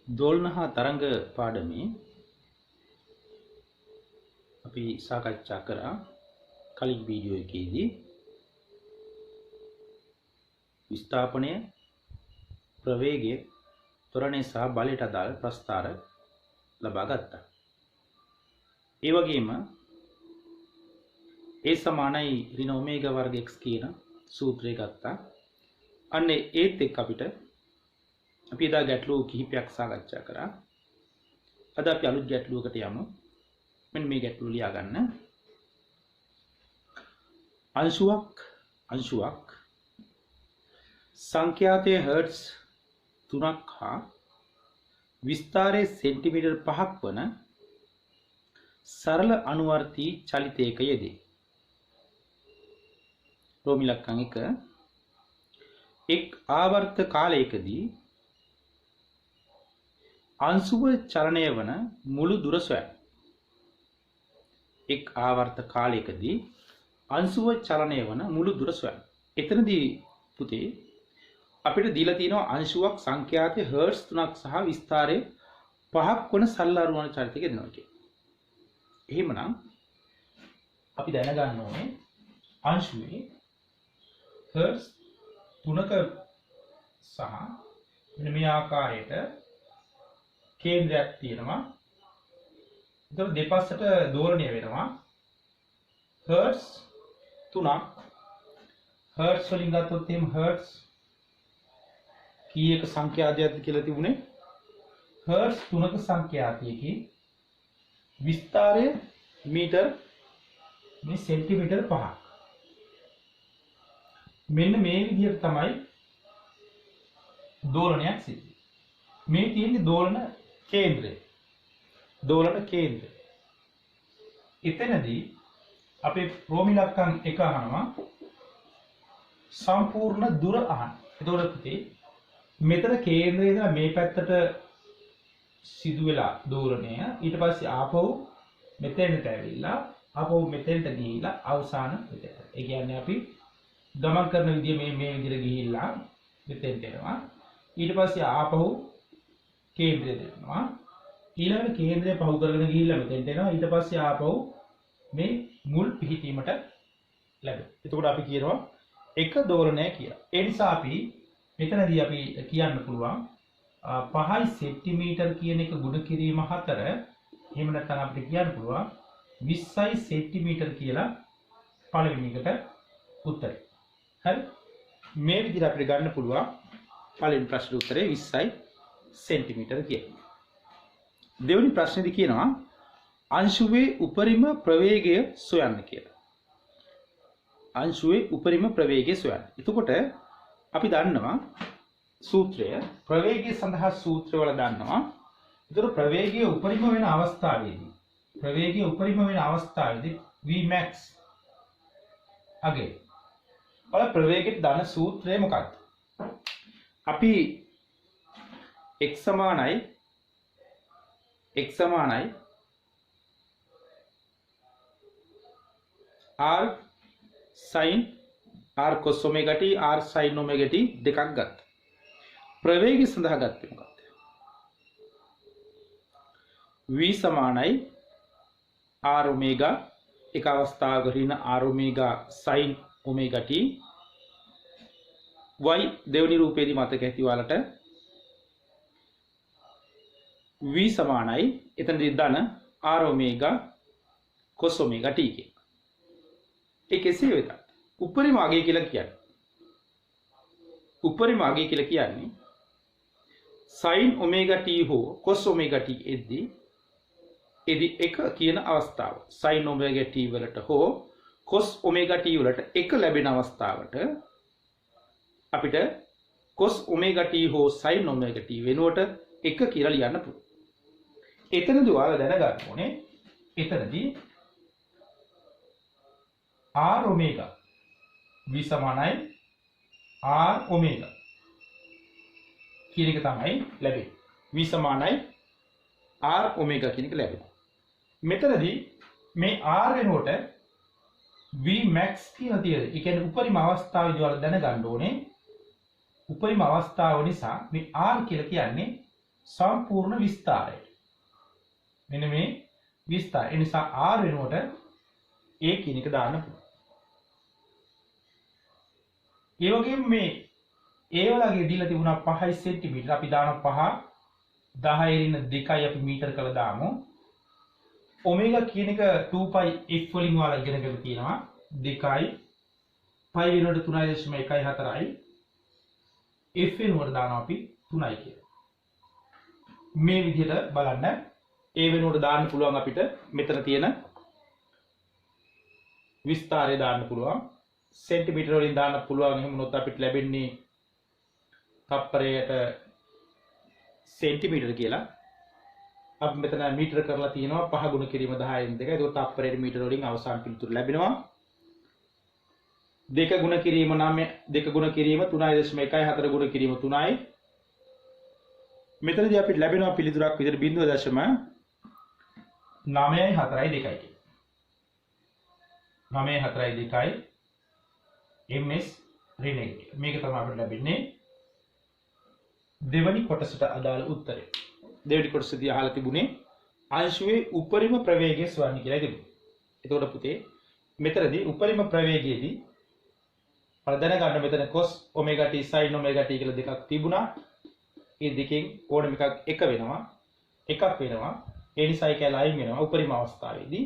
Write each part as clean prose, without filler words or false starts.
දෝලන හා තරංග පාඩමේ අපි සාකච්ඡා කරා කලින් වීඩියෝ එකේදී විස්ථාපනය, ප්‍රවේගය, ත්වරණය සහ බලයට අදාළ ප්‍රස්ථාර ලබා ගත්තා. ඒ වගේම A සමානයි ඍණ ඔමේගා වර්ග x කියන සූත්‍රය ගත්තා. අන්න ඒත් එක්ක අපි එදා ගැටලු කිහිපයක් සාකච්ඡා කරා. අද අපි අලුත් ගැටලුවකට යමු. මෙන්න මේ ගැටලුව ලියා ගන්න. අංශුවක් සංඛ්‍යාතයේ හර්ට්ස් 3ක් හා විස්තාරයේ සෙන්ටිමීටර් 5ක් වන සරල අනුවර්තී චලිතයක යෙදේ. රෝමි ලක්කම් 1 එක් ආවර්ත කාලයකදී අංශුව චලනය වන මුළු දුර සොයන්න. එක් ආවර්ත කාලයකදී අංශුව චලනය වන මුළු දුර සොයන්න. එතනදී පුතේ අපිට දීලා තියෙනවා අංශුවක් සංඛ්‍යාතයේ හර්ට්ස් 3ක් සහ විස්තාරයේ 5ක් වන සරල අනුවර්ත චලිතයක දෙනවා කියලා. එහෙමනම් අපි දැනගන්න ඕනේ අංශුවේ හර්ට්ස් 3ක සහ මෙන්න මේ ආකාරයට කේන්ද්‍රයක් තියෙනවා. ඒතර දෙපස්සට දෝලණය වෙනවා. හර්ට්ස් 3ක් හර්ට්ස් වලින් ගත්තොත් එහෙම හර්ට්ස් කීයක සංඛ්‍යාතයක්ද කියලා තිබුණේ හර්ට්ස් 3ක සංඛ්‍යාතයකින් විස්තාරය මීටර් මේ සෙන්ටිමීටර් 5ක්. මෙන්න මේ විදිහට තමයි දෝලනයක් සිද්ධ වෙන්නේ. මේ තියෙන්නේ දෝලන කේන්ද්‍රය. එතනදී අපේ රෝමි ලක්කම් 1 අහනවා සම්පූර්ණ දුර අහන. එතකොට පුතේ මෙතන කේන්ද්‍රයේ ඉඳලා මේ පැත්තට සිදු වෙලා දෝලණය ඊට පස්සේ ආපහු මෙතෙන්ට ඇවිල්ලා ආපහු මෙතෙන්ට ගිහිලා අවසාන මෙතෙන්ට. ඒ කියන්නේ අපි ගමන් කරන විදිය මේ විදිහට ගිහිල්ලා මෙතෙන්ට එනවා. ඊට පස්සේ ආපහු කේන්ද්‍රය දෙනවා. ඊළඟට කේන්ද්‍රය පහු කරගෙන ගිහිල්ලා මෙතෙන්ට එනවා. ඊට පස්සේ ආපහු මේ මුල් පිහිටීමට ලැබෙනවා. එතකොට අපි කියනවා එක දෝලනය කියලා. ඒ නිසා අපි මෙතනදී අපි කියන්න පුළුවන් 5 සෙන්ටිමීටර් කියන එක ගුණ කිරීම 4 එහෙම නැත්නම් අපිට කියන්න පුළුවන් 20 සෙන්ටිමීටර් කියලා පළවෙනි එකට උත්තරේ. හරි? මේ විදිහට අපිට ගන්න පුළුවන් පළවෙනි ප්‍රශ්නේ උත්තරේ 20 සෙන්ටිමීටර කියලා. දෙවෙනි ප්‍රශ්නේදී කියනවා අංශුවේ උපරිම ප්‍රවේගය සොයන්න කියලා. අංශුවේ උපරිම ප්‍රවේගය සොයන්න. එතකොට අපි දන්නවා සූත්‍රය ප්‍රවේගය සඳහා සූත්‍රවල දන්නවා. ඒතර ප්‍රවේගය උපරිම වෙන අවස්ථාවේදී Vmax අගේ ඔය ප්‍රවේගයට දාන සූත්‍රය මොකක්ද? අපි x සමානයි r sin r cos omega t r sin omega t දෙකක් ගත්තා. ප්‍රවේගය සඳහා ගත්තේ මොකක්ද? v සමානයි r omega එක අවස්ථාවක ඍණ r omega sin omega t y දෙවෙනි රූපයේදී මතක ඇති ඔයාලට v සමානයි එතනදී ධන r omega cos omega t කියන. ඒ කෙසේ වෙතත් උපරිම අගය කියලා කියන්නේ sin omega t හෝ cos omega t එද්දී එක කියන අවස්ථාව sin omega t වලට හෝ cos omega t වලට එක ලැබෙන අවස්ථාවට අපිට cos omega t හෝ sin omega t වෙනුවට එක කියලා ලියන්න පුළුවන්. එතනදී ඔයාලා දැනගන්න ඕනේ එතනදී r omega v සමානයි r omega කියන එක තමයි ලැබෙන්නේ. v සමානයි r omega කියන එක ලැබෙනවා. මෙතනදී මේ r වෙනුවට Vmax කියලා තියෙනවා. ඒ කියන්නේ උපරිම අවස්ථාවේදී ඔයාලා දැනගන්න ඕනේ උපරිම අවස්ථාව නිසා මේ r කියලා කියන්නේ සම්පූර්ණ විස්තරය. මෙන්න මේ විස්තර. ඒ නිසා r වෙනුවට a කියන එක දාන්න පුළුවන්. ඒ වගේම මේ a වලගේ දීලා තිබුණා 5 cm. අපි දාන 5 10 රින 2යි අපි මීටර කරලා දාමු. ඔමේගා කියන එක 2π f වලින් ඔයාලා ඉගෙනගෙන තියෙනවා. 2යි π වෙනුවට 3.14යි f වෙනුවට දානවා අපි 3යි කියලා. මේ විදිහට බලන්න a වෙනුවට දාන්න පුළුවන් අපිට මෙතන තියෙන විස්තරය දාන්න පුළුවන්. සෙන්ටිමීටර වලින් දාන්න පුළුවන්. එහෙම වුණොත් අපිට ලැබෙන්නේ තප්පරයට සෙන්ටිමීටර කියලා. අපි මෙතන මීටර කරලා තියෙනවා 5 ගුණ කිරීම 10න් 2. ඒක තප්පරයට මීටර වලින් අවසාන පිළිතුර ලැබෙනවා. 2 ගුණ කිරීම 9 2 ගුණ කිරීම 3.1 4 ගුණ කිරීම 3යි. මෙතනදී අපිට ලැබෙනවා පිළිතුරක් විදිහට 0.942යි කියලා. 9.42යි ms ඍණ 1. මේක තමයි අපිට ලැබෙන්නේ දෙවනි කොටසට අදාළ උත්තරය. දෙවනි කොටසදී අහලා තිබුණේ අංශුවේ උපරිම ප්‍රවේගය සොයන්න කියලා තිබුණා. එතකොට පුතේ මෙතනදී උපරිම ප්‍රවේගයේදී අපිට දැනගන්න මෙතන cos omega t sin omega t කියලා දෙකක් තිබුණා. ඒ දෙකෙන් ඕනම එකක් එක වෙනවා. එකක් වෙනවා. ඒ නිසා ඒක ලයින් වෙනවා උපරිම අවස්ථාවේදී.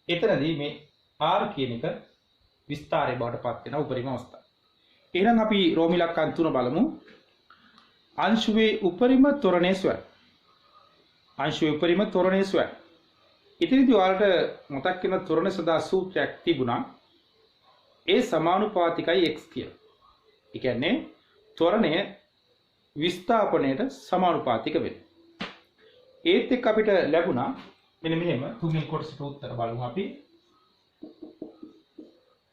එතනදී මේ r කියන එක විස්තරය බවට පත් වෙන උපරිම අවස්ථාව. එහෙනම් අපි රෝම ඉලක්කම් 3 බලමු. अंशुवे उपरिम त्वरणे स्वर अंशुवे उपरिम त्वरणे स्वर इतनी वालट मतक्किन त्वरणे सदा सूत्रයක් තිබුණා ඒ සමානුපාතිකයි x කියලා. ඒ කියන්නේ त्वरණය විස්ථාපනයට සමානුපාතික වෙනවා. ඒත් එක්ක අපිට ලැබුණා මෙන්න මෙහෙම තුන්වෙනි කොටසට උත්තර බලමු අපි.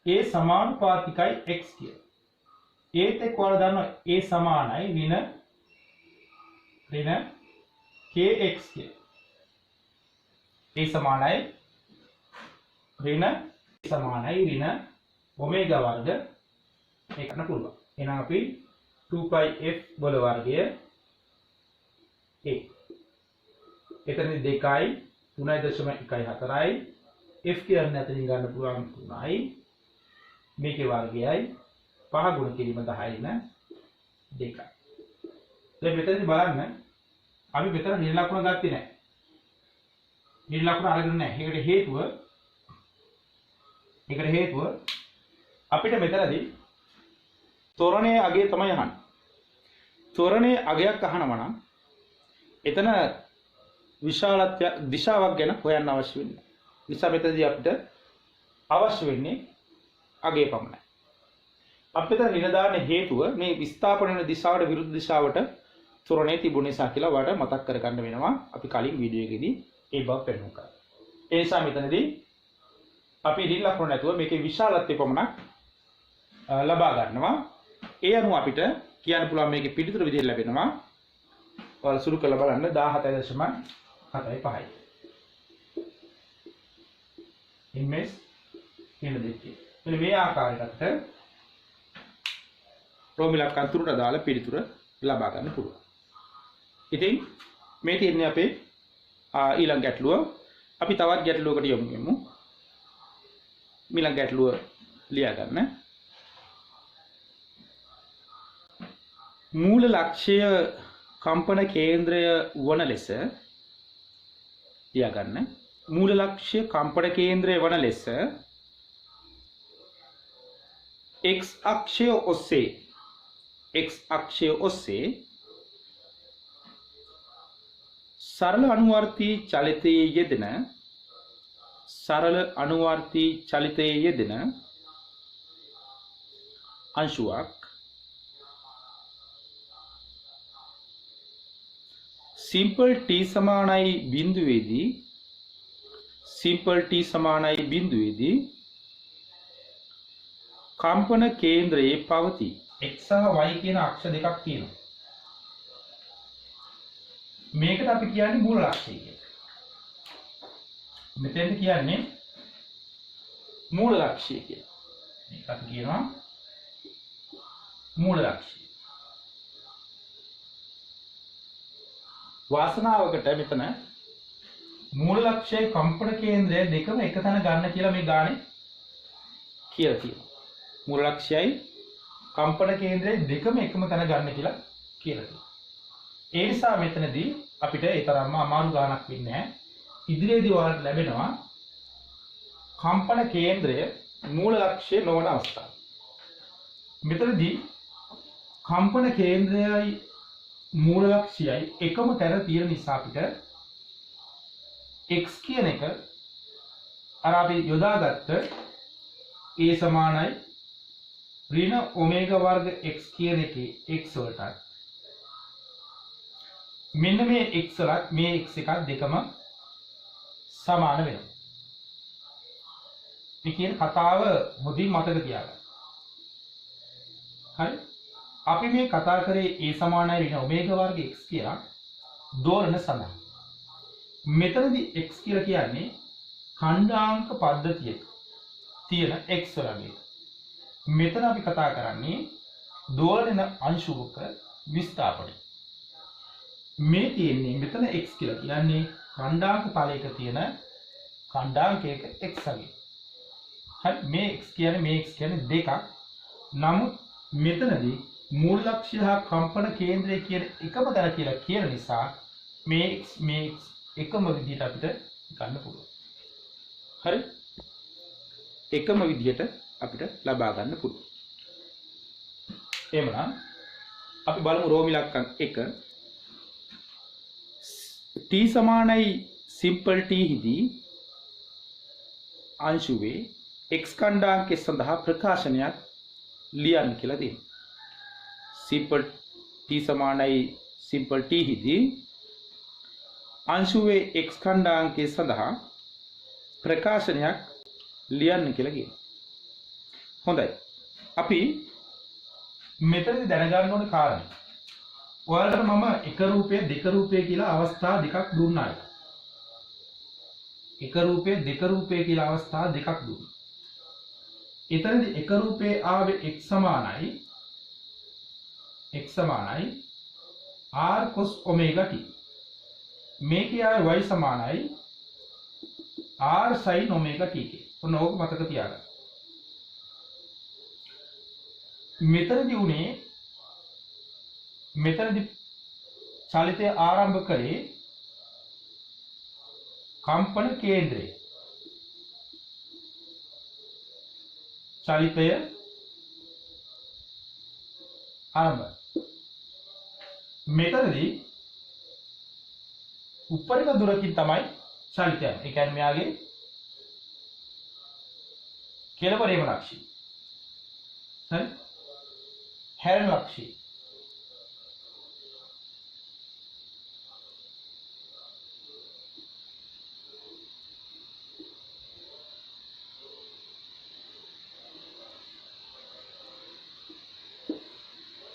a සමානුපාතිකයි x කියලා. ඒත් එක්ක ඔයාලා දන්නවා a සමානයි ඍණ kx කියලා. a සමානයි ඍණ ඔමේගා වර්ග මේ කරන්න පුළුවන්. එහෙනම් අපි 2πf බල වර්ගය a. එතනදී 2යි 3.14යි f කියන්නේ අතරින් ගන්න පුළුවන් 3යි මේකේ වර්ගයයි 5 ගුණ කිරීම 10 න 2යි. දැන් මෙතනදී බලන්න අපි මෙතන ඍණ ලකුණ ගත්තේ නැහැ. ඍණ ලකුණ අරගෙන නැහැ. ඒකට හේතුව අපිට මෙතනදී තොරණයේ අගය තමයි අහන්නේ. තොරණයේ අගයක් අහනවා නම් එතන විශාලත්වය දිශාවක් ගැන හොයන්න අවශ්‍ය වෙන්නේ. නිසා මෙතනදී අපිට අවශ්‍ය වෙන්නේ අගය පමණයි. අපිට ඍණ දාන්න හේතුව මේ විස්ථාපන වෙන දිශාවට විරුද්ධ දිශාවට තොරණේ තිබුණ නිසා කියලා වට මතක් කරගන්න වෙනවා. අපි කලින් වීඩියෝ එකේදී ඒ බව පෙන්වන්න කරා. ඒ නිසා මෙතනදී අපි ඍණ ලකුණ නැතුව මේකේ විශාලත්වය පමණක් ලබා ගන්නවා. ඒ අනුව අපිට කියන්න පුළුවන් මේකේ පිළිතුර විදිහට ලැබෙනවා. ඔයාලා සුළු කරලා බලන්න 17.45යි. ඉමේජ් කියන දෙකේ. මෙන්න මේ ආකාරයකට රෝම ඉලක්කම් තුනට දාලා පිළිතුර ලබා ගන්න පුළුවන්. ඉතින් මේ තියෙන්නේ අපේ ඊළඟ ගැටලුව. අපි තවත් ගැටලුවකට යමු වෙමු. ඊළඟ ගැටලුව ලියා ගන්න. මූල ලක්ෂ්‍ය කම්පන කේන්ද්‍රය වන ලෙස ලියා ගන්න. මූල ලක්ෂ්‍ය කම්පන කේන්ද්‍රය වන ලෙස x අක්ෂය ඔස්සේ සරල අනුවර්තී චලිතයේ යෙදෙන අංශුවක් සිම්පල් t සමානයි බිඳුවේදී කම්පන කේන්ද්‍රයේ පවතී. x සහ y කියන අක්ෂ දෙකක් තියෙනවා. මේකට අපි කියන්නේ මූල ලක්ෂ්‍ය කියලා. මෙතෙන්ද කියන්නේ මූල ලක්ෂ්‍ය කියලා. මේක අපි කියනවා මූල ලක්ෂ්‍ය. වාසනාවකට මෙතන මූල ලක්ෂ්‍යයි කම්පන කේන්ද්‍රය දෙකම එක තැන ගන්න කියලා මේ ගානේ කියලා තියෙනවා. මූල ලක්ෂ්‍යයි කම්පන කේන්ද්‍රය දෙකම එකම තැන ගන්න කියලා කියලා තියෙනවා. ඒ නිසා මෙතනදී අපිට ඒ තරම්ම අමාරු ගානක් වෙන්නේ නැහැ. ඉදිරියේදී ඔයාලට ලැබෙනවා කම්පන කේන්ද්‍රය මූල ලක්ෂ්‍ය නොවන අවස්ථාව. මෙතනදී කම්පන කේන්ද්‍රයයි මූල ලක්ෂ්‍යයයි එකම තැන තියෙන නිසා අපිට x කියන එක අර අපි යොදාගත්ත a සමානයි ඍණ ඔමේගා වර්ග x කියන එකේ x වලට මෙන්න මේ x වලත් මේ x එකත් දෙකම සමාන වෙනවා. මේ කියන කතාව හොඳින් මතක තියාගන්න. හරි? අපි මේ කතා කරේ a සමානයි ඍණ ඔමේගා වර්ග x කියලා දෝලන සඳහා. මෙතනදී x කියලා කියන්නේ ඛණ්ඩාංක පද්ධතියක තියෙන x වලගේ. මෙතන අපි කතා කරන්නේ දෝලන අංශුවක විස්ථාපනය. මේ තියෙන්නේ මෙතන x කියලා කියන්නේ ඛණ්ඩාංක තලයක තියෙන ඛණ්ඩාංකයක x වගේ. හරි මේ x කියන්නේ දෙකක්. නමුත් මෙතනදී මූල ලක්ෂ්‍ය හා කම්පන කේන්ද්‍රය කියන එකම තැන කියලා කියන නිසා මේ x එකම විදිහට අපිට ගන්න පුළුවන්. හරි? එකම විදිහට අපිට ලබා ගන්න පුළුවන්. එහෙමනම් අපි බලමු රෝම ඉලක්කම් 1 t සමානයි සිම්පල් t හිදී අංශුවේ x ඛණ්ඩාංකය සඳහා ප්‍රකාශනයක් ලියන්න කියලා දෙනවා. සිම්පල් t සමානයි සිම්පල් t හිදී අංශුවේ x ඛණ්ඩාංකය සඳහා ප්‍රකාශනයක් ලියන්න කියලා කියනවා. හොඳයි. අපි මෙතනදී දැනගන්න ඕනේ කාරණේ. ඔයාලට මම එක රූපය දෙක රූපය කියලා අවස්ථා දෙකක් දුන්නා. එක රූපය දෙක රූපය කියලා අවස්ථා දෙකක් දුන්නා. එතනදී එක රූපේ ආවේ x සමානයි r cos omega t. මේකේ ආවේ y සමානයි r sin omega t කිය. ඔන්න ඕක මතක තියාගන්න. මෙතනදී චලිතය ආරම්භ කරේ කම්පන කේන්ද්‍රය. චලිතය ආරම්භ. මෙතනදී උපරිම දුරකින් තමයි චලිතය. ඒ කියන්නේ මෙයාගේ කෙලවරේම ලක්ෂ්‍ය. හරි? හැරෙන ලක්ෂ්‍ය.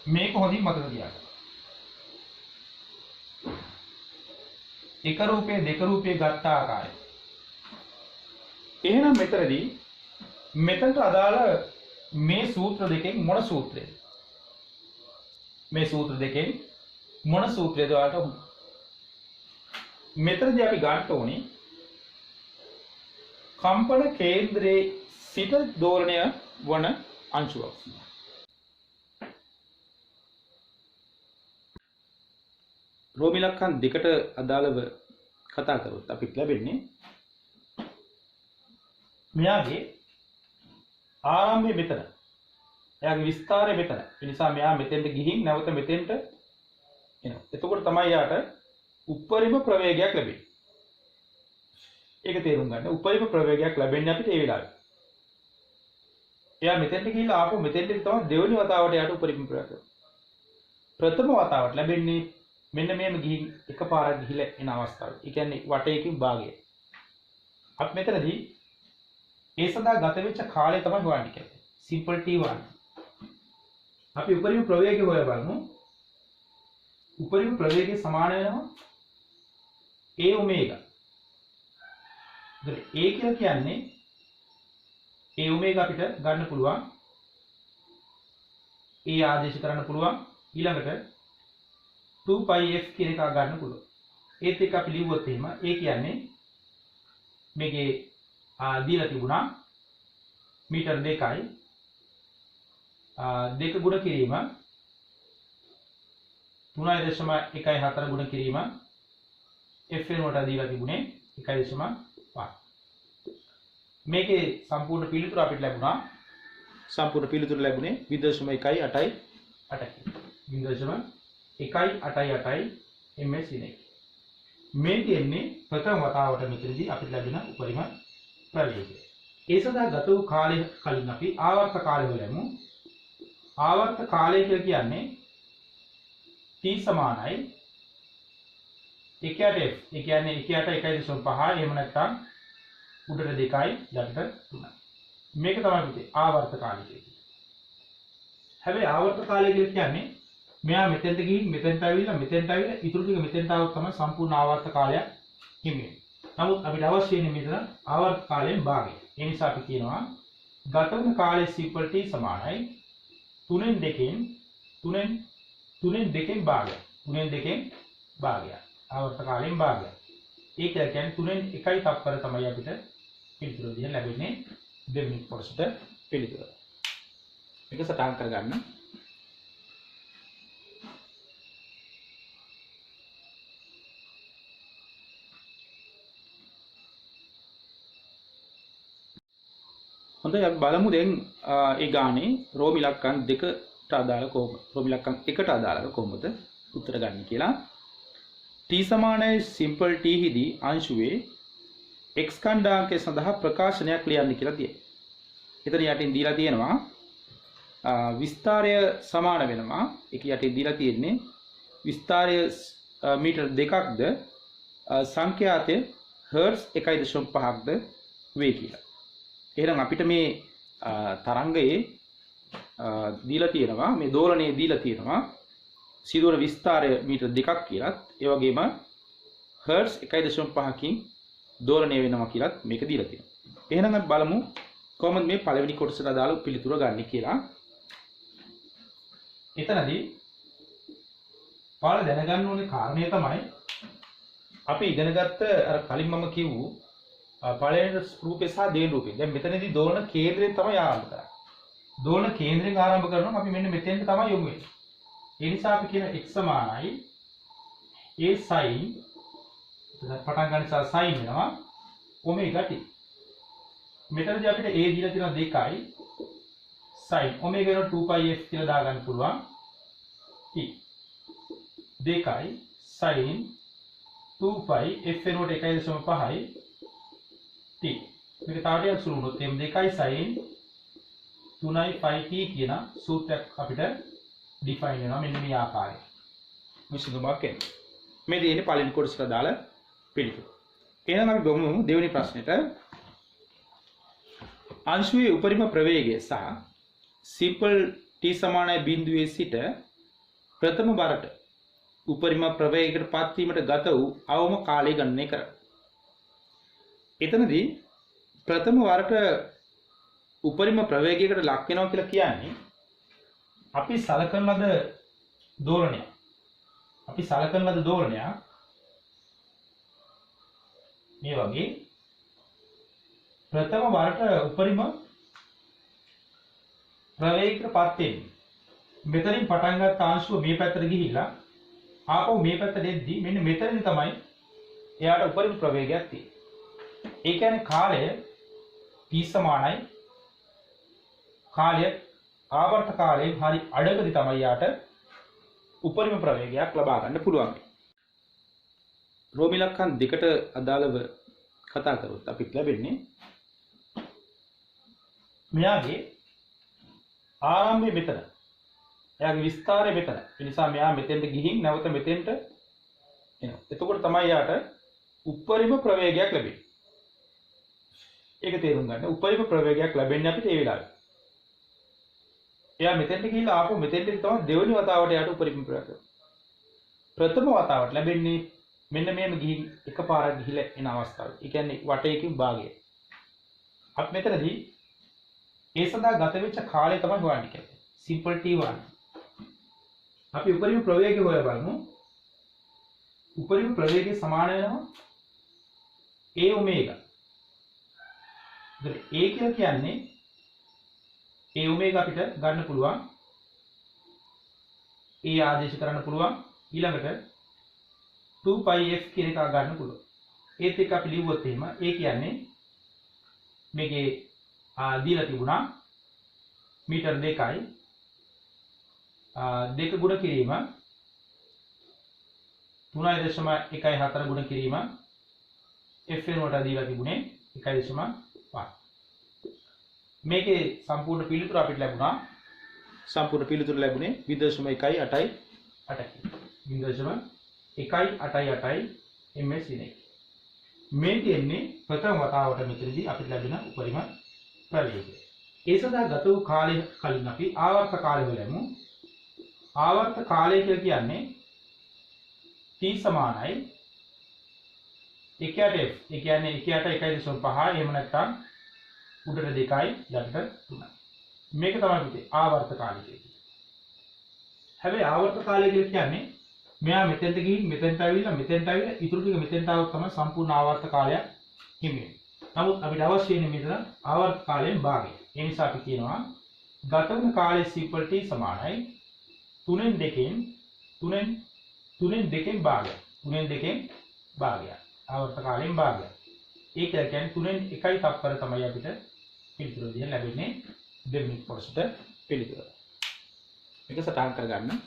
මේක හොඳින් මතක තියාගන්න. එක රූපේ දෙක රූපේ ගත්ත ආකාරය. එහෙනම් මෙතනට අදාළ මේ සූත්‍ර දෙකෙන් මොන සූත්‍රයද? මේ සූත්‍ර දෙකෙන් මොන සූත්‍රයද ඔයාලට උන්? මෙතනදී අපි ගන්න ඕනේ කම්පන කේන්ද්‍රයේ සිට දෝලණය වන අංශුවක්. රෝම ඉලක්කම් දෙකට අදාළව කතා කරොත් අපිට ලැබෙන්නේ මෙයාගේ ආරම්භය මෙතන. එයාගේ විස්තාරය මෙතන. ඒ නිසා මෙයා මෙතෙන්ට ගිහින් නැවත මෙතෙන්ට එනවා. එතකොට තමයි යාට උපරිම ප්‍රවේගයක් ලැබෙන්නේ. ඒක තේරුම් ගන්න. උපරිම ප්‍රවේගයක් ලැබෙන්නේ අපිට ඒ වෙලාවේ. එයා මෙතෙන්ට ගිහිල්ලා ආපහු මෙතෙන්ට තමයි දෙවෙනි වතාවට යාට උපරිම ප්‍රවේගය. ප්‍රථම වතාවට ලැබෙන්නේ මෙන්න මේම ගිහින් එකපාරක් ගිහිලා එන අවස්ථාව. ඒ කියන්නේ වටයකින් භාගය. අපි මෙතනදී ඒ සඳහා ගත වෙච්ච කාලය තමයි හොයන්නේ කියන්නේ. Simple t1. අපි උපරිම ප්‍රවේගය හොය බලමු. උපරිම ප්‍රවේගය සමාන වෙනවා a ඔමේගා. ඒතර a කියලා කියන්නේ a ඔමේගා අපිට ගන්න පුළුවන්. a ආදේශ කරන්න පුළුවන්. ඊළඟට 2πf කියන එක ගන්න පුළුවන්. ඒත් එක්ක අපි ලිව්වොත් එහෙම ඒ කියන්නේ මේකේ දීලා තිබුණා මීටර් 2යි 2 ගුණ කිරීම 3.14 ගුණ කිරීම f වෙනුවට දීලා තිබුණේ 1.5. මේකේ සම්පූර්ණ පිළිතුර අපිට ලැබුණා. සම්පූර්ණ පිළිතුර ලැබුණේ 0.188යි 0.188 ms දිනයි. මේ කියන්නේ ප්‍රථම වතාවට මෙතනදී අපිට ලැබෙන උපරිම ප්‍රවේගය. ඒ සඳහා ගත වූ කාලය කලින් අපි ආවර්ත කාලය හොයමු. ආවර්ත කාලය කියලා කියන්නේ t සමානයි 1/f. ඒ කියන්නේ 1/1.5 එහෙම නැත්නම් උඩට 2යි යටට 3යි. මේක තමයි පුතේ ආවර්ත කාලය කියන්නේ. හැබැයි ආවර්ත කාලය කියලා කියන්නේ මෙයා මෙතෙන්ට ගිහින් මෙතෙන්ට ආවිලා ඉතුරු ටික මෙතෙන්ට ආවොත් තමයි සම්පූර්ණ ආවර්ත කාලයක් හිමි වෙන්නේ. නමුත් අපිට අවශ්‍ය වෙන්නේ මෙතන ආවර්ත කාලයෙන් භාගය. ඒ නිසා අපි කියනවා ගත වන කාලය t සමානයි 3න් 2න් භාගය. 3න් 2න් භාගය. ආවර්ත කාලයෙන් භාගය. ඒක කියන්නේ 3න් 1යි තප්පර තමයි අපිට පිළිතුර දෙන්න ලැබෙන්නේ දෙවෙනි කොටසට පිළිතුර. මේක සටහන් කරගන්න. හොඳයි අපි බලමු දැන් ඒ ගානේ රෝම ඉලක්කම් 2ට අදාළ කොහොමද රෝම ඉලක්කම් 1ට අදාළව කොහොමද උත්තර ගන්න කියලා. t සමානයි සිම්පල් t හිදී අංශුවේ x ඛණ්ඩාංකය සඳහා ප්‍රකාශනයක් ලියන්න කියලා තියෙනවා. එතන යටින් දීලා තියෙනවා විස්තරය සමාන වෙනවා. ඒක යටින් දීලා තියෙන්නේ විස්තරය මීටර් 2ක්ද සංඛ්‍යාතය හර්ට්ස් 1.5ක්ද වේ කියලා. එහෙනම් අපිට මේ තරංගයේ දීලා තියෙනවා මේ දෝලනයේ දීලා තියෙනවා සිදුවන විස්තරය මීටර් 2ක් කියලා. ඒ වගේම හර්ට්ස් 1.5කින් දෝලනය වෙනවා කියලා මේක දීලා තියෙනවා. එහෙනම් අපි බලමු කොහොමද මේ පළවෙනි කොටසට අදාළ පිළිතුර ගන්න කියලා. එතනදී ඔයාලා දැනගන්න ඕනේ කාරණය තමයි අපි ඉගෙනගත්ත අර කලින් මම කිව්වු පළවෙනි රූපේ සහ දෙවෙනි රූපේ. දැන් මෙතනදී දෝලන කේන්ද්‍රයෙන් තමයි ආරම්භ කරන්නේ. දෝලන කේන්ද්‍රයෙන් ආරම්භ කරනවා අපි මෙන්න මෙතෙන්ට තමයි යොමු වෙන්නේ. ඒ නිසා අපි කියන x සමානයි a sin පටන් ගන්න නිසා sin වෙනවා omega t. මෙතනදී අපිට a දීලා තියෙනවා 2යි sin omega වෙන 2πf කියලා දාගන්න පුළුවන් t. 2යි sin 2π f වෙනකොට 1.5යි t. මේක තව ටිකක් සුළු වුණොත් එම් 2යි sin 3යි πt කියන සූත්‍රයක් අපිට ඩිෆයින් වෙනවා මෙන්න මේ ආකාරයට. විසඳුමක් එන්නේ. මේ දෙන්නේ පළවෙනි කොටසට දාලා පිළිතුර. එහෙනම් අපි ගමු දෙවෙනි ප්‍රශ්නෙට. අංශුවේ උපරිම ප්‍රවේගය සහ සිම්පල් t සමානයි බිඳුවේ සිට ප්‍රථම වරට උපරිම ප්‍රවේගයකට පත් වීමට ගත වූ අවම කාලය ගණනය කරන්න. එතනදී ප්‍රථම වරට උපරිම ප්‍රවේගයකට ලක් වෙනවා කියලා කියන්නේ අපි සලකන ලද දෝලනය. මේ වගේ ප්‍රථම වරට උපරිම ප්‍රවේගයකට පත් වෙන්නේ. මෙතනින් පටන් ගත්ත අංශුව මේ පැත්තට ගිහිල්ලා ආපහු මේ පැත්තට එද්දී මෙන්න මෙතනින් තමයි එයාට උපරිම ප්‍රවේගයක් තියෙන්නේ. ඒ කියන්නේ කාලය t සමානයි කාලය ආවර්ත කාලයෙන් හරි අඩකදී තමයි යාට උපරිම ප්‍රවේගයක් ලබා ගන්න පුළුවන්. රෝම ඉලක්කම් 2ට අදාළව කතා කරොත් අපිට ලැබෙන්නේ මෙයාගේ ආරම්භය මෙතන. එයාගේ විස්තරය මෙතන. ඒ නිසා මෙයා මෙතෙන්ට ගිහින් නැවත මෙතෙන්ට එනවා. එතකොට තමයි යාට උපරිම ප්‍රවේගයක් ලැබෙන්නේ. ඒක තේරුම් ගන්න. උපරිම ප්‍රවේගයක් ලැබෙන්නේ අපිට ඒ වෙලාවේ. එයා මෙතෙන්ට ගිහිල්ලා ආපහු මෙතෙන්ට තමයි දෙවෙනි වතාවට යාට උපරිම ප්‍රවේගය. ප්‍රථම වතාවට ලැබෙන්නේ මෙන්න මේම ගිහින් එකපාරක් ගිහිල්ලා එන අවස්ථාව. ඒ කියන්නේ වටයකින් භාගය. අපි මෙතනදී ඒ සඳහා ගත වෙච්ච කාලය තමයි හොයන්නේ කියන්නේ. Simple t1. අපි උපරිම ප්‍රවේගය හොයලා බලමු. උපරිම ප්‍රවේගය සමාන වෙනවා a ඔමේගා. ඒතර a කියලා කියන්නේ a ඔමේගා අපිට ගන්න පුළුවන්. a ආදේශ කරන්න පුළුවන්. ඊළඟට 2πf කියන එක ගන්න පුළුවන්. ඒත් එක්ක අපි ලිව්වොත් එහෙම a කියන්නේ මේකේ දීලා තිබුණා මීටර් 2යි 2 ගුණ කිරීම 3.14 ගුණ කිරීම f වෙනුවට දීලා තිබුණේ 1.5. මේකේ සම්පූර්ණ පිළිතුර අපිට ලැබුණා. සම්පූර්ණ පිළිතුර ලැබුණේ 0.188. 0.188 ms දිනේ. මේ කියන්නේ ප්‍රථම වතාවට මෙතනදී අපිට ලැබෙන උපරිම ප්‍රවේගය. ඒ සඳහා ගත වූ කාලය කලින් අපි ආවර්ත කාලය බලමු. ආවර්ත කාලය කියලා කියන්නේ t සමානයි 1/f. ඒ කියන්නේ 1/1.5 එහෙම නැත්නම් උඩට 2යි යටට 3යි. මේක තමයි පුතේ ආවර්ත කාලය කියන්නේ. හැබැයි ආවර්ත කාලය කියලා කියන්නේ මෙයා මෙතෙන්ට ගිහින් මෙතෙන්ට ආවිලා ඉතුරු ටික මෙතෙන්ට ආවොත් තමයි සම්පූර්ණ ආවර්ත කාලයක් හිමි වෙන්නේ. නමුත් අපිට අවශ්‍ය වෙන්නේ මෙතන ආවර්ත කාලයෙන් භාගය. ඒ නිසා අපි කියනවා ගත වන කාලය t සමානයි 3න් 2න් භාගය. 3න් 2න් භාගය. ආවර්ත කාලයෙන් භාගය. ඒක කියන්නේ 3න් 1යි තප්පර තමයි අපිට පිළිතුර දෙන්න ලැබෙන්නේ දෙවෙනි කොටසට පිළිතුර. මේක සටහන් කරගන්න.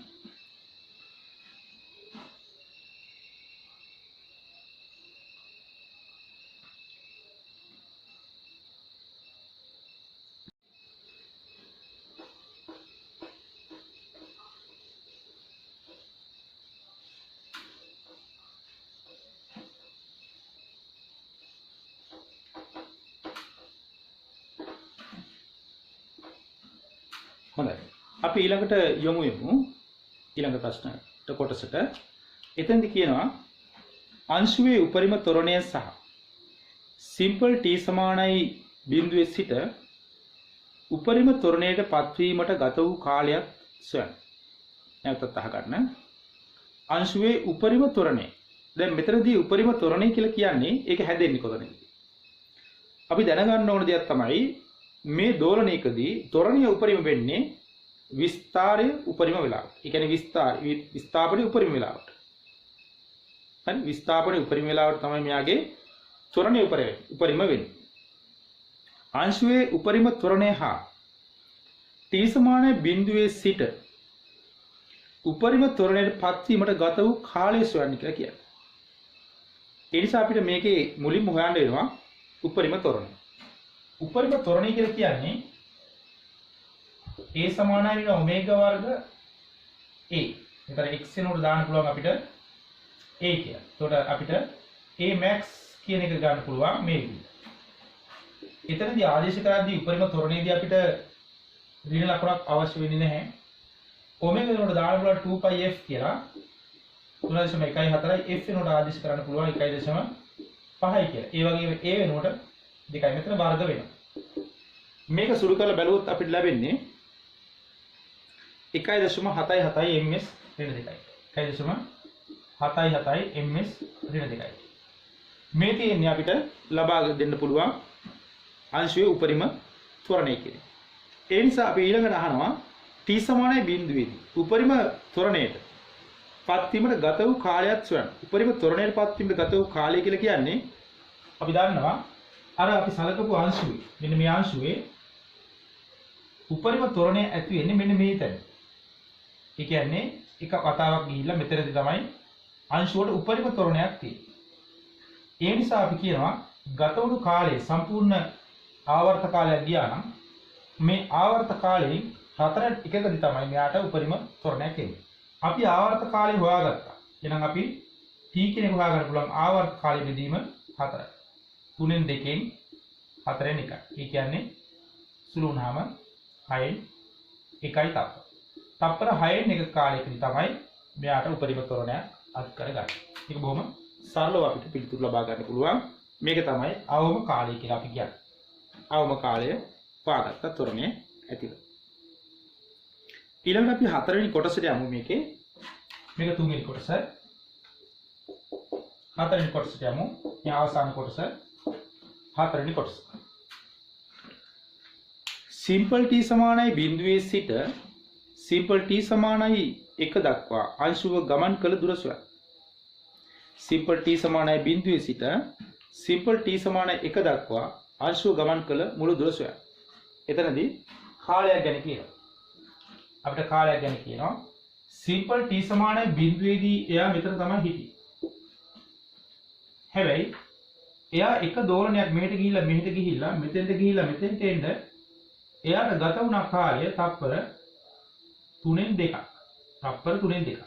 හොඳයි. අපි ඊළඟට යමු ඊළඟ ප්‍රශ්නට කොටසට. එතෙන්දි කියනවා අංශුවේ උපරිම ත්වරණය සහ සිම්පල් t සමානයි බිඳුවේ සිට උපරිම ත්වරණයට පත්වීමට ගත වූ කාලයක් සොයන්න. නැවතත් අහගන්න. අංශුවේ උපරිම ත්වරණය. දැන් මෙතනදී උපරිම ත්වරණය කියලා කියන්නේ ඒක හැදෙන්නේ කොතනද? අපි දැනගන්න ඕන දෙයක් තමයි මේ දෝලනයකදී ත්වරණය උපරිම වෙන්නේ විස්තාරය උපරිම වෙලාවට. ඒ කියන්නේ විස්ථාපනයේ උපරිම වෙලාවට. හරි විස්ථාපනයේ උපරිම වෙලාවට තමයි මෙයාගේ ත්වරණය උපරිම වෙන්නේ. අංශුවේ උපරිම ත්වරණය හා t සමාන බිඳුවේ සිට උපරිම ත්වරණයට පත්වීමට ගත වූ කාලය සොයන්න කියලා කියන්නේ. ඒ නිසා අපිට මේකේ මුලින්ම හොයන්න වෙනවා උපරිම ත්වරණය. උපරිම ත්වරණය කියලා කියන්නේ a සමානයි වෙන ඔමේගා වර්ග a. මෙතන x වෙනුවට දාන්න පුළුවන් අපිට a කියලා. එතකොට අපිට a max කියන එක ගන්න පුළුවන් මේ විදිහට. එතනදී ආදේශ කරද්දී උපරිම ත්වරණයේදී අපිට ඍණ ලකුණක් අවශ්‍ය වෙන්නේ නැහැ. ඔමේගා වෙනුවට දාන්න පුළුවන් 2πf කියලා 3.14යි f වෙනුවට ආදේශ කරන්න පුළුවන් 1.5යි කියලා. ඒ වගේම a වෙනුවට 2යි මෙතන වර්ග වෙනවා. මේක සුළු කරලා බැලුවොත් අපිට ලැබෙන්නේ 1.77 ms ඍණ 2යි. 1.77 ms ඍණ 2යි. මේ තියෙන්නේ අපිට ලබා දෙන්න පුළුවන් අංශයේ උපරිම ත්වරණය කියන. ඒ නිසා අපි ඊළඟට අහනවා t සමානයි බිඳුවේදී උපරිම ත්වරණයට පත්වීමට ගත වූ කාලයක් සොයන්න. උපරිම ත්වරණයට පත්වීමට ගත වූ කාලය කියලා කියන්නේ අපි දන්නවා අර අපි සලකපු අංශුවේ මෙන්න මේ අංශුවේ උපරිම ත්වරණය ඇති වෙන්නේ මෙන්න මේ තැන. ඒ කියන්නේ එක වතාවක් ගිහිල්ලා මෙතනදී තමයි අංශුවට උපරිම ත්වරණයක් තියෙන්නේ. ඒ නිසා අපි කියනවා ගත වුණු කාලය සම්පූර්ණ ආවර්ත කාලයක් ගියා නම් මේ ආවර්ත කාලයෙන් 4/1කදී තමයි මෙයාට උපරිම ත්වරණයක් එන්නේ. අපි ආවර්ත කාලය හොයාගත්තා. එහෙනම් අපි t කෙනෙක් හොයාගන්න පුළුවන් ආවර්ත කාලය බෙදීම 4යි. 3න් 2න් 4න් 1යි. ඒ කියන්නේ සුළු වුණාම 6න් 1යි තප්පර. තප්පර 6න් 1 කාලයකදී තමයි මෙයාට උපරිම ත්වරණයක් අත් කරගන්නේ. ඒක බොහොම සරලව අපිට පිළිතුරු ලබා ගන්න පුළුවන්. මේක තමයි අවම කාලය කියලා අපි කියන්නේ. අවම කාලය පාගත්ත ත්වරණය ඇතිව. ඊළඟට අපි 4වෙනි කොටසට යමු මේකේ. මේක 3වෙනි කොටස. හතරවෙනි කොටසට යමු. මේ අවසාන කොටස හතරවෙනි කොටස. සිම්පල් t සමානයි බිඳුවේ සිට සිම්පල් t සමානයි 1 දක්වා අංශුව ගමන් කළ දුර සොයන්න. සිම්පල් t සමානයි බිඳුවේ සිට සිම්පල් t සමානයි 1 දක්වා අංශුව ගමන් කළ මුළු දුර සොයන්න. එතනදී කාලයක් ගැන කියනවා. අපිට කාලයක් ගැන කියනවා. සිම්පල් t සමානයි බිඳුවේදී එයා මෙතන තමයි හිටියේ. හැබැයි එයා එක දෝලනයක් මෙහෙට ගිහිල්ලා මෙහෙට ගිහිල්ලා මෙතෙන්ට ගිහිල්ලා මෙතෙන්ට එන්න එයාට ගත වුණ කාලය තප්පර 3න් 2ක්. තප්පර 3න් 2ක්.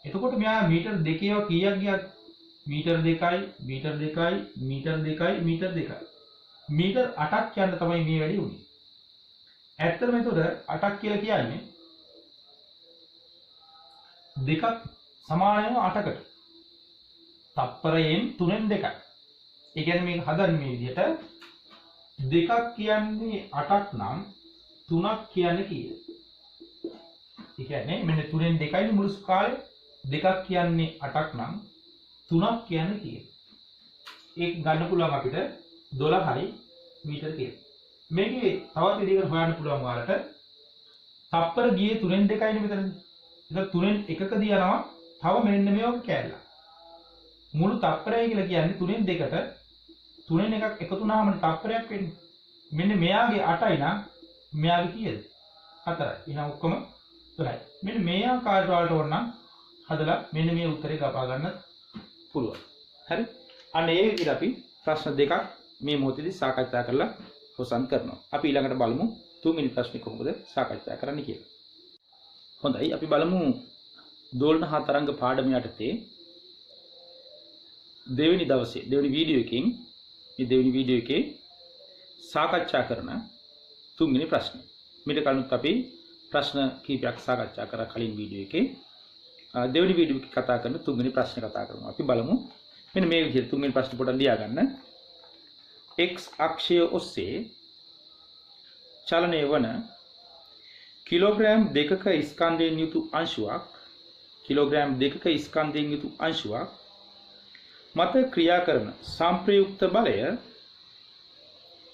එතකොට මෙයා මීටර් 2ව කීයක් ගියත් මීටර් 2යි මීටර් 2යි මීටර් 2යි මීටර් 2යි. මීටර් 8ක් යන තමයි මේ වැඩි උනේ. ඇත්තටම එතකොට 8ක් කියලා කියන්නේ දෙකක් සමාන වෙනවා 8කට. තප්පරයෙන් 3න් 2යි. ඒ කියන්නේ මේක හදන්නේ මේ විදිහට දෙකක් කියන්නේ 8ක් නම් 3ක් කියන්නේ කීයද? ඒ කියන්නේ මෙන්න 3න් 2යි මුළු කාලේ දෙකක් කියන්නේ 8ක් නම් 3ක් කියන්නේ කීයද? ඒක ගන්න පුළුවන් අපිට 12යි මීටර කියලා. මේකේ තවත් විදිහකට හොයන්න පුළුවන් ඔයාලට තප්පර ගියේ 3න් 2යිනේ මෙතනදී. ඒක 3න් 1කදී යනවා තව මෙන්න මේ වගේ කෑල්ලක්. මුළු තප්පරය කියලා කියන්නේ 3න් 2ට 3න් එකක් එකතු වුණාම තප්පරයක් වෙන්නේ. මෙන්න මෙයාගේ 8යි නම් මෙයාගේ කීයද? 4යි. එහෙනම් ඔක්කොම 12යි. මෙන්න මේ ආකාරයට වලට ඕන නම් හදලා මෙන්න මේ උත්තරේ ගපා ගන්න පුළුවන්. හරි? අන්න ඒ විදිහට අපි ප්‍රශ්න දෙකක් මේ මොහොතේදී සාකච්ඡා කරලා අවසන් කරනවා. අපි ඊළඟට බලමු තුන්වෙනි ප්‍රශ්නේ කොහොමද සාකච්ඡා කරන්න කියලා. හොඳයි අපි බලමු දෝලන හා තරංග පාඩම යටතේ දෙවෙනි දවසේ දෙවෙනි වීඩියෝ එකකින් මේ දෙවෙනි වීඩියෝ එකේ සාකච්ඡා කරන තුන්වෙනි ප්‍රශ්නය. මීට කලින් අපි ප්‍රශ්න කීපයක් සාකච්ඡා කරා කලින් වීඩියෝ එකේ. දෙවෙනි වීඩියෝ එකේ කතා කරන තුන්වෙනි ප්‍රශ්නේ කතා කරමු. අපි බලමු මෙන්න මේ විදිහට තුන්වෙනි ප්‍රශ්නේ පොඩ්ඩක් ලියා ගන්න. x අක්ෂය ඔස්සේ චලනය වන කිලෝග්‍රෑම් 2ක ස්කන්ධයෙන් යුතු අංශුවක් කිලෝග්‍රෑම් 2ක ස්කන්ධයෙන් යුතු අංශුවක් මත ක්‍රියා කරන සංප්‍රයුක්ත බලය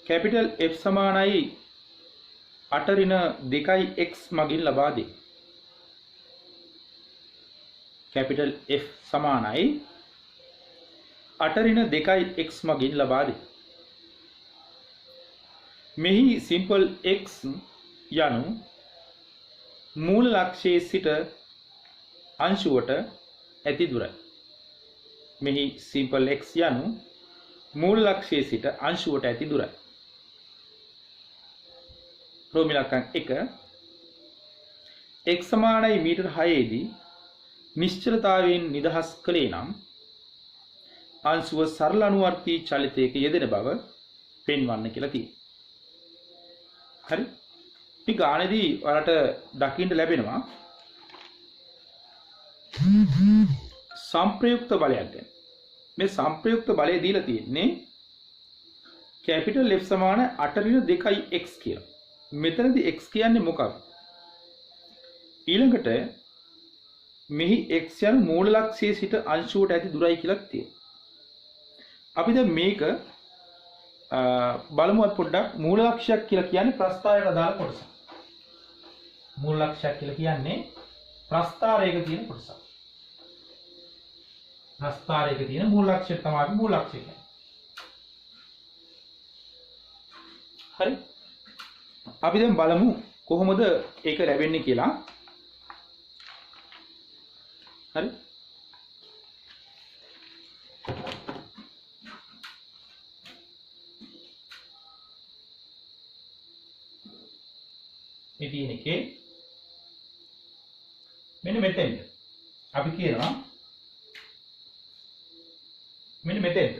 කැපිටල් F සමානයි 8 ඍණ 2x මගින් ලබා දේ. කැපිටල් F සමානයි 8 ඍණ 2x මගින් ලබා දේ. මෙහි සිම්පල් x යනු මූල ලක්ෂයේ සිට අංශුවට ඇති දුරයි. මෙහි සිම්පල් x යනු මූල ලක්ෂයේ සිට අංශුවට ඇති දුරයි. රෝමි ලක්ෂණ 1 x සමානයි මීටර 6 දී නිශ්චලතාවයෙන් නිදහස් කළේ නම් අංශුව සරල අනුවර්තී චලිතයක යෙදෙන බව පෙන්වන්න කියලා තියෙනවා. හරි? මේ ගානේදී ඔයාලට දකින්න ලැබෙනවා සංප්‍රයුක්ත බලයක් ගැන. මේ සංප්‍රයුක්ත බලය දීලා තියෙන්නේ කැපිටල් F සමාන 8 ඍණ 2x කියලා. මෙතනදී x කියන්නේ මොකක්ද? ඊළඟට මෙහි x යන මූල ලක්ෂයේ සිට අංශුවට ඇති දුරයි කියලා තියෙනවා. අපි දැන් මේක බලමුවත් පොඩ්ඩක්. මූල ලක්ෂයක් කියලා කියන්නේ ප්‍රස්ථාරයට අදාළ කොටස. මූල ලක්ෂයක් කියලා කියන්නේ ප්‍රස්ථාරයක තියෙන කොටස. ප්‍රස්ථාරයක තියෙන මූල ලක්ෂය තමයි මූල ලක්ෂය කියන්නේ. හරි? අපි දැන් බලමු කොහොමද ඒක ලැබෙන්නේ කියලා. හරි? මේ තියෙන එකේ මෙන්න මෙතෙන්ද අපි කියනවා මෙන්න මෙතෙන්ද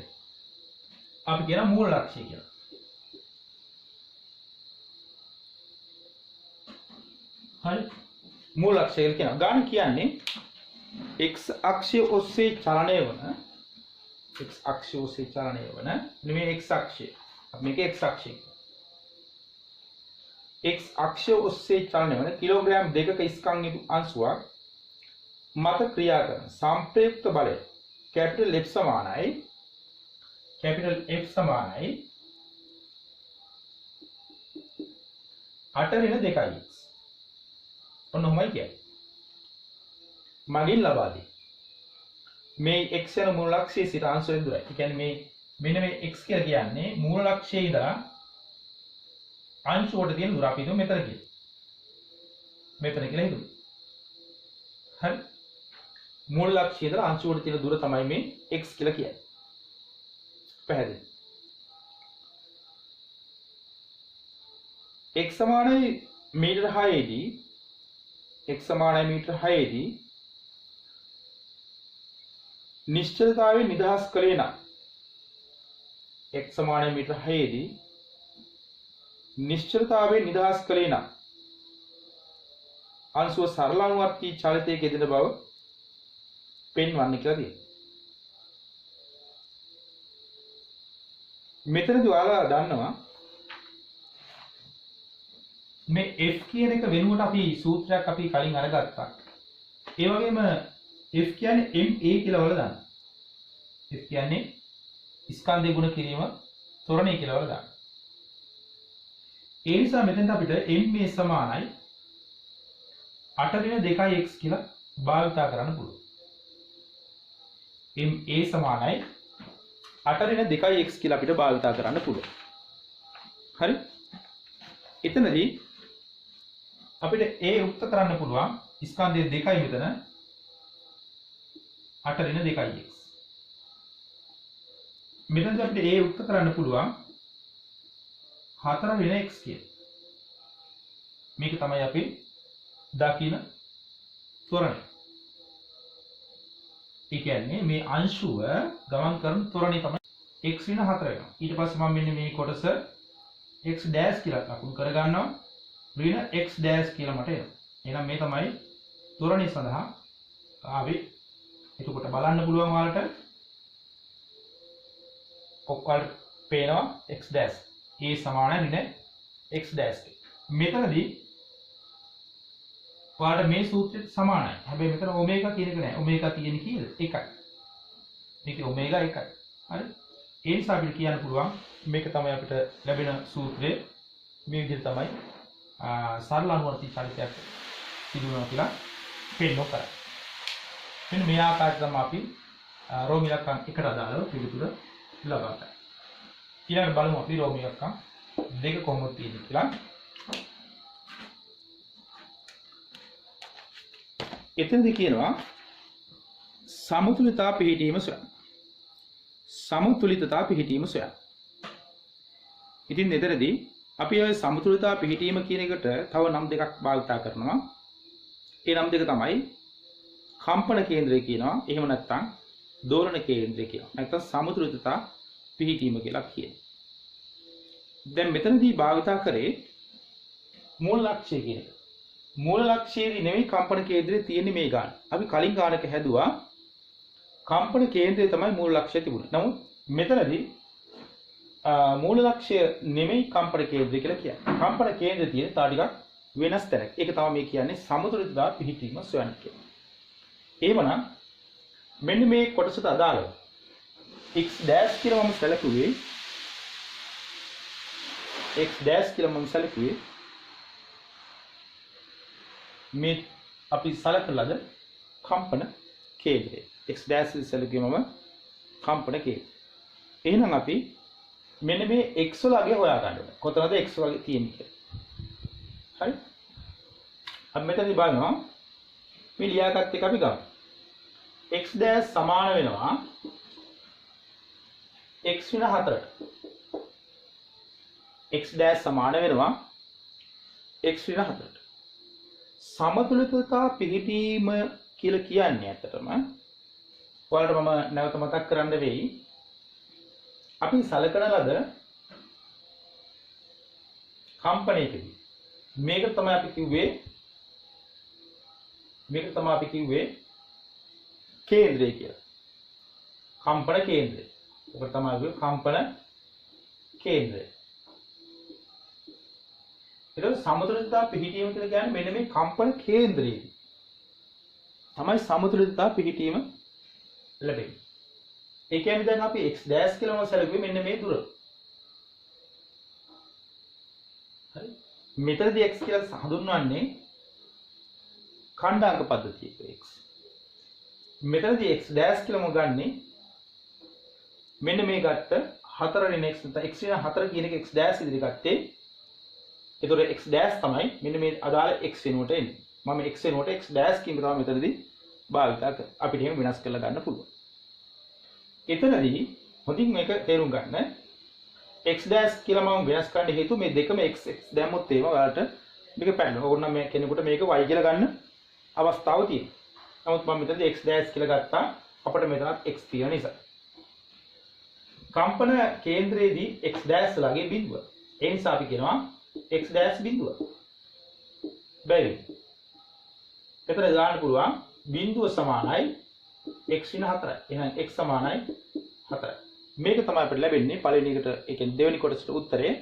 අපි කියන මූල ලක්ෂය කියලා. හරි? මූල ලක්ෂය කියලා කියනවා. ගාන කියන්නේ x අක්ෂය ඔස්සේ චලනය වන x අක්ෂය ඔස්සේ චලනය වන මේ x අක්ෂය. අපි මේක x අක්ෂය. x අක්ෂය ඔස්සේ චලනය වන කිලෝග්‍රෑම් 2ක ස්කන්ධ යුතු අංශුවක් මත ක්‍රියා කරන සංප්‍රයුක්ත බලය කැපිටල් F සමානයි කැපිටල් F සමානයි 8 ඍණ 2x. ඔන්න ඔහොමයි කියන්නේ. මගින් ලබා දී. මේ x යන මූල ලක්ෂයේ සිට අංශයෙන් දුරයි. ඒ කියන්නේ මෙන්න මේ x කියලා කියන්නේ මූල ලක්ෂයේ ඉඳලා අංශුවට තියෙන දුර අපි හිතමු මෙතන කියලා. මෙතන කියලා හිතමු. හරි. මූල ලක්ෂයේ ඉඳලා අංශුවට තියෙන දුර තමයි මේ x කියලා කියන්නේ. පැහැදිලි. x සමානයි මීටර 6 දී x සමානයි මීටර 6 දී නිශ්චලතාවයෙන් නිදහස් කළේ නම් x සමානයි මීටර 6 දී නිශ්චලතාවයෙන් නිදහස් කළේ නම් අංශුව සරල අනුවර්තී චලිතයක යෙදෙන බව පෙන්වන්න කියලා තියෙනවා. මෙතනදී ඔයාලා දන්නවා මේ f කියන එක වෙනුවට අපි සූත්‍රයක් අපි කලින් අරගත්තා. ඒ වගේම f කියන්නේ ma කියලා වල දාන්න. f කියන්නේ ස්කන්ධය ගුණ කිරීම ත්වරණය කියලා වල දාන්න. ඒ නිසා මෙතෙන්ට අපිට ma සමානයි 8 ඍණ 2x කියලා භාවිතා කරන්න පුළුවන්. ma සමානයි 8 ඍණ 2x කියලා අපිට භාවිතා කරන්න පුළුවන්. හරි? එතනදී අපිට a උක්ත කරන්න පුළුවන් ස්කන්ධය දෙකයි මෙතන 8 ඍණ 2x. මෙතනදී අපිට a උක්ත කරන්න පුළුවන් 4 ඍණ x කියලා. මේක තමයි අපි දකින ත්වරණය. ඒ කියන්නේ මේ අංශුව ගමන් කරන ත්වරණය තමයි x ඍණ 4 වෙනවා. ඊට පස්සේ මම මෙන්න මේ කොටස x ඩෑෂ් කියලා ලකුණු කරගන්නවා. ඍණ x ඩෑෂ් කියලා මට එනවා. එහෙනම් මේ තමයි ත්වරණය සඳහා ආවේ. එතකොට බලන්න පුළුවන් ඔයාලට ඔක්කොල්ට පේනවා x ඩෑෂ්. a සමාන ඍණ x ඩෑෂ්. මෙතනදී ඔයාලට මේ සූත්‍රයට සමානයි. හැබැයි මෙතන ඔමේගා කියන එක නෑ. ඔමේගා තියෙන්නේ කීයද? 1යි. මේකේ ඔමේගා 1යි. හරි? ඒ නිසා අපිට කියන්න පුළුවන් මේක තමයි අපිට ලැබෙන සූත්‍රය. මේ විදිහට තමයි සරල අනුවර්තී චලිතයක් සිදු වෙනවා කියලා පෙන්නන කරා. මෙන්න මේ ආකාරයට තමයි අපි රෝම ඉලක්කම් එකට අදාළව පිළිතුර ලබා ගන්න. ඊළඟට බලමු අපි රෝම ඉලක්කම් දෙක කොහොමද තියෙන්නේ කියලා. එතනදී කියනවා සමතුලිතතා පිහිටීම සොයන්න. සමතුලිතතා පිහිටීම සොයන්න. ඉතින් එතනදී අපි ඔය සමතුලිතතා පිහිටීම කියන එකට තව නම් දෙකක් භාවිත කරනවා. ඒ නම් දෙක තමයි කම්පන කේන්ද්‍රය කියනවා. එහෙම නැත්නම් දෝලන කේන්ද්‍රය කියනවා. නැත්නම් සමතුලිතතා පිහිටීම කියලා කියනවා. දැන් මෙතනදී භාවිත කරේ මූල ලක්ෂ්‍ය කියන එක. මූල ලක්ෂ්‍යයේදී නෙමෙයි කම්පන කේන්ද්‍රය තියෙන්නේ මේ ගාන. අපි කලින් ගානක හැදුවා කම්පන කේන්ද්‍රය තමයි මූල ලක්ෂ්‍ය තිබුණේ. නමුත් මෙතනදී මූල ලක්ෂ්‍ය නෙමෙයි කම්පන කේන්ද්‍රය කියලා කියන්නේ. කම්පන කේන්ද්‍රය තියෙන තා ටිකක් වෙනස් තැනක. ඒක තමයි මේ කියන්නේ සමතුලිතතා පිහිටීම සොයන්න කියන්නේ. එහෙමනම් මෙන්න මේ කොටසට අදාළව x dash කියලා මම සැලකුවේ x dash කියලා මම සැලකුවේ මේ අපි සැලකලාද කම්පන කේන්ද්‍රය. x dash සැලකුවේ මම කම්පන කේන්ද්‍රය. එහෙනම් අපි මෙන්න මේ x වල අගය හොයාගන්න ඕනේ. කොතනද x වල තියෙන්නේ කියලා. හරි? අපි මෙතනදී බලනවා මේ ලියාගත් එක අපි ගමු. x dash සමාන වෙනවා x ඍණ 4ට. x dash සමාන වෙනවා x ඍණ 4ට. සමතුලිතතා පිහිටීම කියලා කියන්නේ ඇත්තටම ඔයාලට මම නැවත මතක් කරන්න වෙයි. අපි සලකන ලද කම්පණයකදී මේක තමයි අපි කිව්වේ කේන්ද්‍රය කියලා. කම්පන කේන්ද්‍රය. ඔක තමයි කිව්වේ කම්පන කේන්ද්‍රය. ඒක සමතුලිතතා පිහිටීම කියලා කියන්නේ මෙන්න මේ කම්පන කේන්ද්‍රයේදී තමයි සමතුලිතතා පිහිටීම ලැබෙන්නේ. ඒ කියන්නේ දැන් අපි x dash කියලා මොනවද සැලකුවේ මෙන්න මේ දුර. හරි. මෙතනදී x කියලා හඳුන්වන්නේ ඛණ්ඩාංක පද්ධතියක x. මෙතනදී x dash කියලා මොකද ගන්නෙ? මෙන්න මේ ගත්ත 4 වෙනි x නැත්නම් x වෙන 4 කියන එක x dash ඉදිරි ගත්තේ. ඒතකොට x dash තමයි මෙන්න මේ අදාළ x වෙනුවට එන්නේ. මම x වෙනුවට x dash කියන එක තමයි මෙතනදී භාවිත කරන්නේ. අපිට එහෙම වෙනස් කරලා ගන්න පුළුවන්. එතනදී හොඳින් මේක තේරුම් ගන්න. x dash කියලා මම වෙනස් කරන්න හේතුව මේ දෙකම x දැම්මොත් එහෙම ඔයාලට මේක පැටලෙනවා. ඕනනම් මේ කෙනෙකුට මේක y කියලා ගන්න අවස්ථාව තියෙනවා. නමුත් මම මෙතනදී x dash කියලා ගත්තා. අපිට මෙතනත් x තියෙන නිසා. කම්පන කේන්ද්‍රයේදී x dash ලාගේ බිඳුව. ඒ නිසා අපි කියනවා x dash බිඳුව. බැරි. එතන ගන්න පුළුවන් බිඳුව සමානයි x වින 4යි. එහෙනම් x සමානයි 4යි. මේක තමයි අපිට ලැබෙන්නේ පළවෙනි එකට. ඒ කියන්නේ දෙවෙනි කොටසට උත්තරේ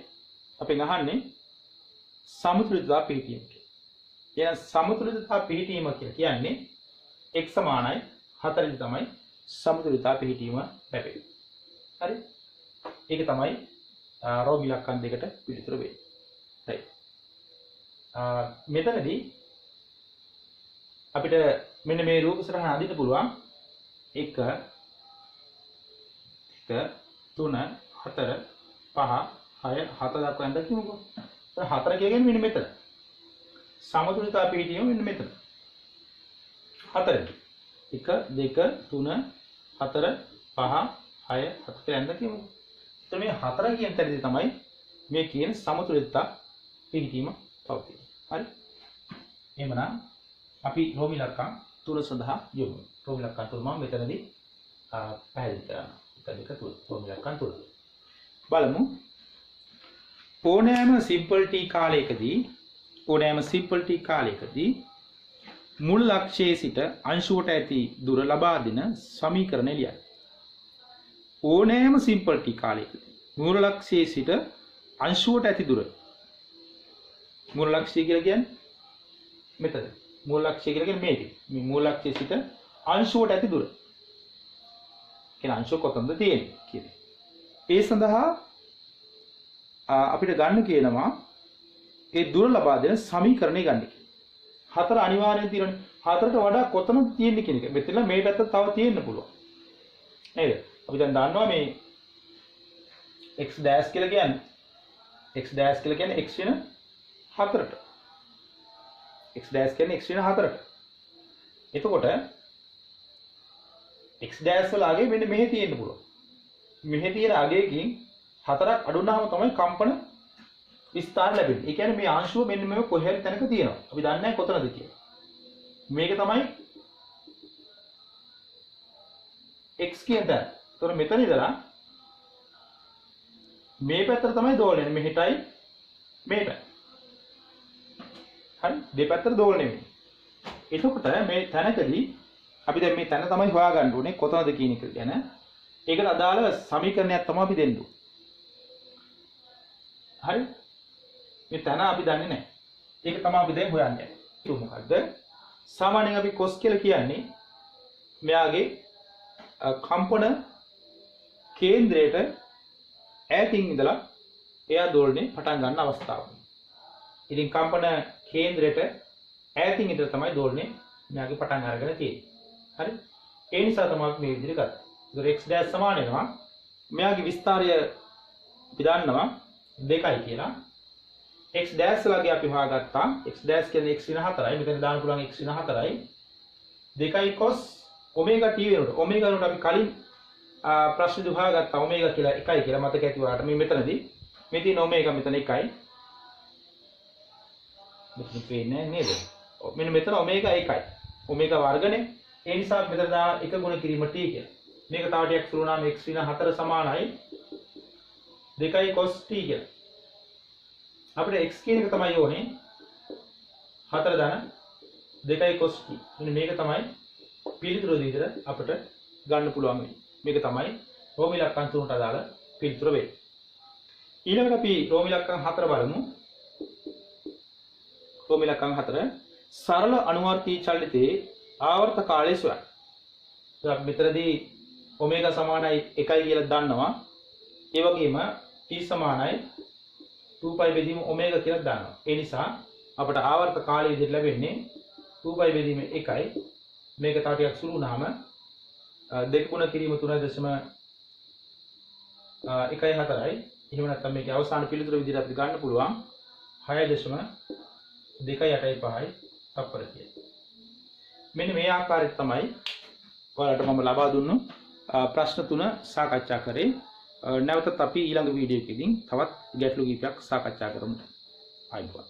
අපෙන් අහන්නේ සමතුලිතතාව පිහිටීම කියලා. එහෙනම් සමතුලිතතාව පිහිටීම කියලා කියන්නේ x සමානයි 4 දී තමයි සමතුලිතතාව පිහිටීම ලැබෙන්නේ. හරි. ඒක තමයි රෝගී ඉලක්කම් දෙකට පිළිතුර වෙන්නේ. right. මෙතනදී අපිට මෙන්න මේ රූප සටහන අඳින්න පුළුවන් 1 3 4 5 6 7 දක්වා යන්න කිව්වොත් 4 කියන්නේ මෙන්න මෙතන. සමතුලිතතාව පිහිටීම මෙන්න මෙතන. 4 1 2 3 4 5 6 7 කියලා යන්න කිව්වොත්. එතකොට මේ 4 කියන තැනදී තමයි මේ කියන සමතුලිතතාව පිහිටීම පවතින්නේ. හරි. එහෙමනම් අපි රෝම ඉලක්කම් 3 සඳහා යමු. රෝම ඉලක්කම් 3 මම මෙතනදී පැහැදිලි කරනවා. 1 2 3 රෝම ඉලක්කම් 3. බලමු. ඕනෑම සිම්පල් t කාලයකදී මුල් ලක්ෂයේ සිට අංශුවට ඇති දුර ලබා දෙන සමීකරණය ලියන්න. ඕනෑම සිම්පල් t කාලයකදී මුල් ලක්ෂයේ සිට අංශුවට ඇති දුර. මුල් ලක්ෂය කියලා කියන්නේ මෙතන. මූල ලක්ෂ්‍ය කියලා කියන්නේ මේක. මේ මූල ලක්ෂ්‍යයේ සිට අංශුවට ඇති දුර. කියන අංශුව කොතනද තියෙන්නේ කියන්නේ. ඒ සඳහා අපිට ගන්න කියනවා ඒ දුර ලබා දෙන සමීකරණය ගන්න කියලා. 4 අනිවාර්යෙන් තියෙනනේ. 4ට වඩා කොතනද තියෙන්නේ කියන එක. මෙතන මේ පැත්ත තව තියෙන්න පුළුවන්. නේද? අපි දැන් දන්නවා මේ x dash කියලා කියන්නේ x වෙන 4ට. x dash කියන්නේ x වෙන 4ට. එතකොට x dash වල අගය මෙන්න මෙහෙ තියෙන්න පුළුවන්. මෙහෙ තියෙන අගයකින් 4ක් අඩු වුණාම තමයි කම්පන විස්තර ලැබෙන්නේ. ඒ කියන්නේ මේ අංශුව මෙන්න මේ කොහේ හරි තැනක තියෙනවා. අපි දන්නේ නැහැ කොතනද කියලා. මේක තමයි x කියන තැන. ඒතකොට මෙතන ඉඳලා මේ පැත්තට තමයි දෝලනය. මෙහෙටයි මේට. හරි දෙපැත්තට දෝලණය වෙන්නේ. එතකොට මේ තැනකදී අපි දැන් මේ තැන තමයි හොයාගන්න ඕනේ කොතනද කියන එක ගැන. ඒකට අදාළ සමීකරණයක් තමයි අපි දෙන්න ඕනේ. හරි? මේ තැන අපි දන්නේ නැහැ. ඒක තමයි අපි දැන් හොයන්නේ. ඒක මොකද්ද? සාමාන්‍යයෙන් අපි cos කියලා කියන්නේ මෙයාගේ කම්පන කේන්ද්‍රයට ඈතින් ඉඳලා එයා දෝලණය පටන් ගන්න අවස්ථාව. ඉතින් කම්පන කේන්ද්‍රයට ඈතින් ඉඳලා තමයි දෝලණය මෙයාගේ පටන් අරගෙන තියෙන්නේ. හරි? ඒ නිසා තමයි මේ විදිහට ගත්තේ. ඒතර x dash සමාන වෙනවා මෙයාගේ විස්තරය අපි දන්නවා 2යි කියලා. x dash ලාගේ අපි හොයාගත්තා. x dash කියන්නේ x වින 4යි. මෙතන දාන්න පුළුවන් x වින 4යි. 2යි cos omega t වෙනකොට omega වලට අපි කලින් ප්‍රශ්නදී හොයාගත්තා omega කියලා 1යි කියලා මතක ඇති ඔයාලට. මේ මෙතනදී මේ තියෙන omega මෙතන 1යි. මෙතන පේන්නේ නේද? මෙන්න මෙතන omega 1යි. omega වර්ගනේ. ඒ නිසා මෙතන දා 1 ගුණ කිරීම t කියලා. මේක තව ටිකක් සුළු නම් x වින 4 සමානයි 2යි cos t කියලා. අපිට x කියන එක තමයි ඕනේ 4 ධන 2යි cos t. මෙන්න මේක තමයි පිළිතුර විදිහට අපිට ගන්න පුළුවන් වෙන්නේ. මේක තමයි රෝම ඉලක්කම් 3ට අදාළ පිළිතුර වෙන්නේ. ඊළඟට අපි රෝම ඉලක්කම් 4 බලමු. රෝම ඉලක්කම් 4 සරල අනුවර්තී චලිතයේ ආවර්ත කාලය සොයන්න. අපි මෙතනදී ඔමේගා සමානයි 1යි කියලා දන්නවා. ඒ වගේම T සමානයි 2π බෙදීම ඔමේගා කියලා දන්නවා. ඒ නිසා අපට ආවර්ත කාලය විදිහට ලැබෙන්නේ 2π බෙදීම 1යි. මේක තව ටිකක් සුළු වුණාම 2 ගුණ කිරීම 3.14යි. එහෙම නැත්නම් මේකේ අවසාන පිළිතුර විදිහට අපිට ගන්න පුළුවන් 6.285යි තප්පර කියලා. මෙන්න මේ ආකාරයට තමයි ඔයාලට මම ලබා දුන්නු ප්‍රශ්න 3 සාකච්ඡා කරේ. නැවතත් අපි ඊළඟ වීඩියෝ එකකින් තවත් ගැටලු කිහිපයක් සාකච්ඡා කරමු. ආයිබෝන්.